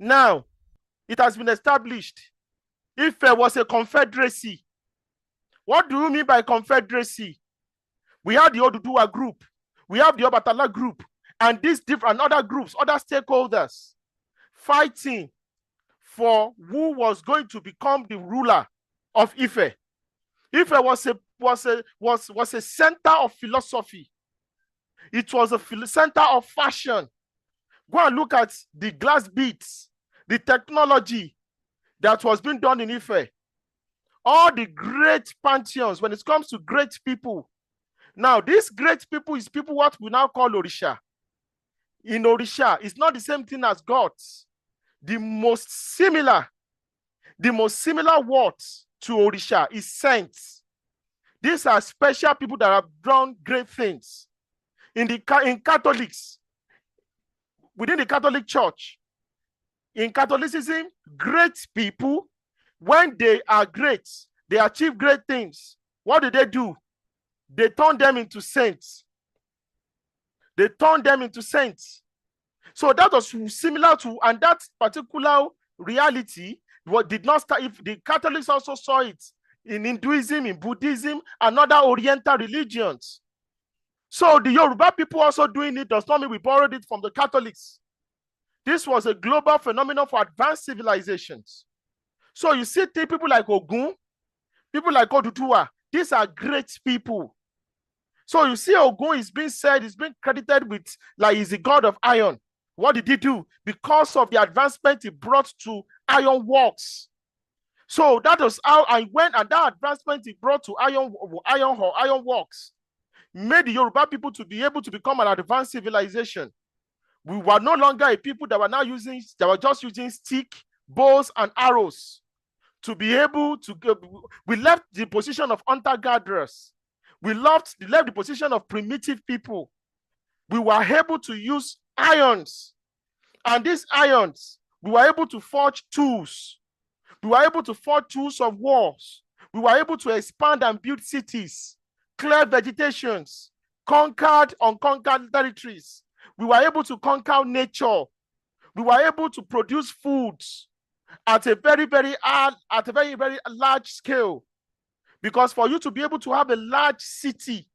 Now, it has been established. If there was a confederacy, what do you mean by confederacy? We have the Oduduwa group, we have the Obatala group, and these different other groups, other stakeholders, fighting for who was going to become the ruler of Ife. Ife was a center of philosophy. It was a center of fashion. Go and look at the glass beads, the technology that was being done in Ife. All the great pantheons, when it comes to great people. Now, these great people is people what we now call Orisa. In Orisa, it's not the same thing as gods. The most similar word to Orisa is saints. These are special people that have done great things. In Catholics, within the Catholic Church, in Catholicism, great people, when they are great, they achieve great things. What do? They turn them into saints. They turn them into saints. So that was similar to, and that particular reality what did not start. If the Catholics also saw it in Hinduism, in Buddhism, and other Oriental religions. So the Yoruba people also doing it does not mean we borrowed it from the Catholics. This was a global phenomenon for advanced civilizations. So you see people like Ogun, people like Oduduwa, these are great people. So you see Ogun is being said, is being credited with, like he's the god of iron. What did he do? Because of the advancement he brought to iron works. So that was how I went, and that advancement he brought to iron works made the Yoruba people to be able to become an advanced civilization. We were no longer a people that were just using stick, bows, and arrows to be able to go. We left the position of hunter-gatherers. We left the position of primitive people. We were able to use irons. And these irons, we were able to forge tools. We were able to forge tools of wars. We were able to expand and build cities, clear vegetations, conquered unconquered territories. We were able to conquer nature. We were able to produce foods at a very, very large scale. Because for you to be able to have a large city,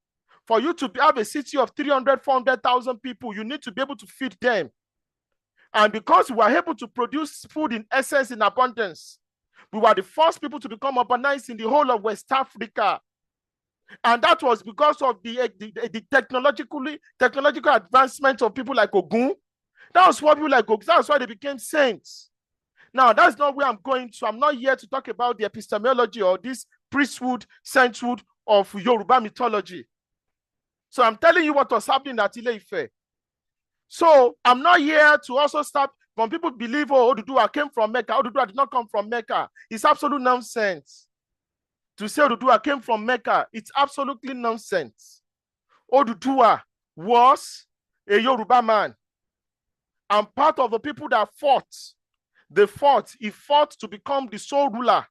for you to have a city of 300, 400,000 people, you need to be able to feed them. And because we were able to produce food in essence, in abundance, we were the first people to become urbanized in the whole of West Africa. And that was because of the technological advancement of people like Ogun. That was what people like Ogun, that's why they became saints. Now, that's not where I'm going to. I'm not here to talk about the epistemology or this priesthood, sainthood of Yoruba mythology. So I'm telling you what was happening at Ileife. So I'm not here to also start when people believe, oh, Oduduwa came from Mecca. Oduduwa did not come from Mecca. It's absolute nonsense. To say Oduduwa came from Mecca, it's absolutely nonsense. Oduduwa was a Yoruba man and part of the people that fought. He fought to become the sole ruler.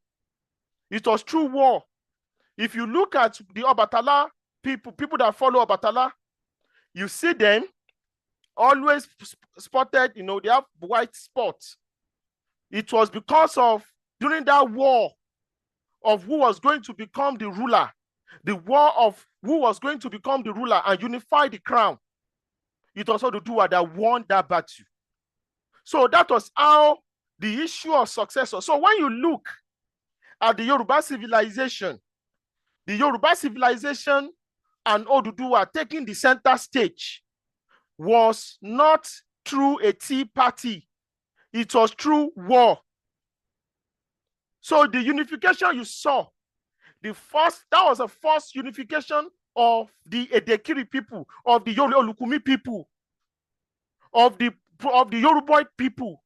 It was true war. If you look at the Obatala people that follow Obatala, you see them always spotted, they have white spots. It was because of, during that war of who was going to become the ruler, the war of who was going to become the ruler and unify the crown. It was Oduduwa that won that battle. So that was how the issue of successor. So when you look at the Yoruba civilization and Oduduwa taking the center stage was not through a tea party. It was through war. So the unification you saw, that was the first unification of the Edekiri people, of the Olukumi people, of the Yoruba people,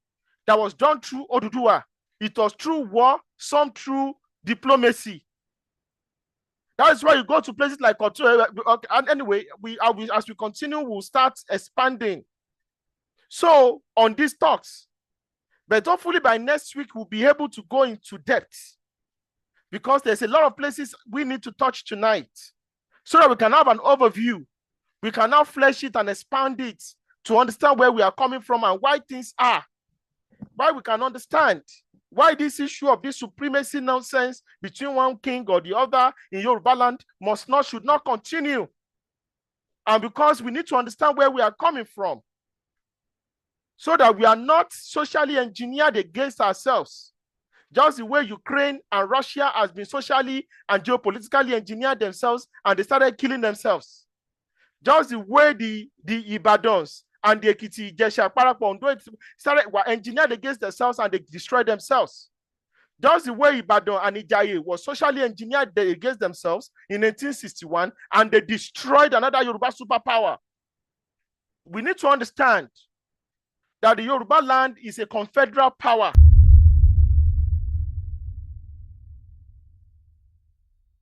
that was done through Oduduwa. It was through war, some through diplomacy. That is why you go to places like and anyway, as we continue, we'll start expanding. So on these talks, but hopefully by next week, we'll be able to go into depth because there's a lot of places we need to touch tonight so that we can have an overview. We can now flesh it and expand it to understand where we are coming from and why things are why we can understand why this issue of this supremacy nonsense between one king or the other in Yoruba land should not continue. And because we need to understand where we are coming from, so that we are not socially engineered against ourselves. Just the way Ukraine and Russia has been socially and geopolitically engineered themselves and they started killing themselves. Just the way the Ibadans and the Ekiti, Jesha, Parapo, were engineered against themselves and they destroyed themselves. Just the way Ibadan and Ijaye was socially engineered against themselves in 1861 and they destroyed another Yoruba superpower. We need to understand that the Yoruba land is a confederal power.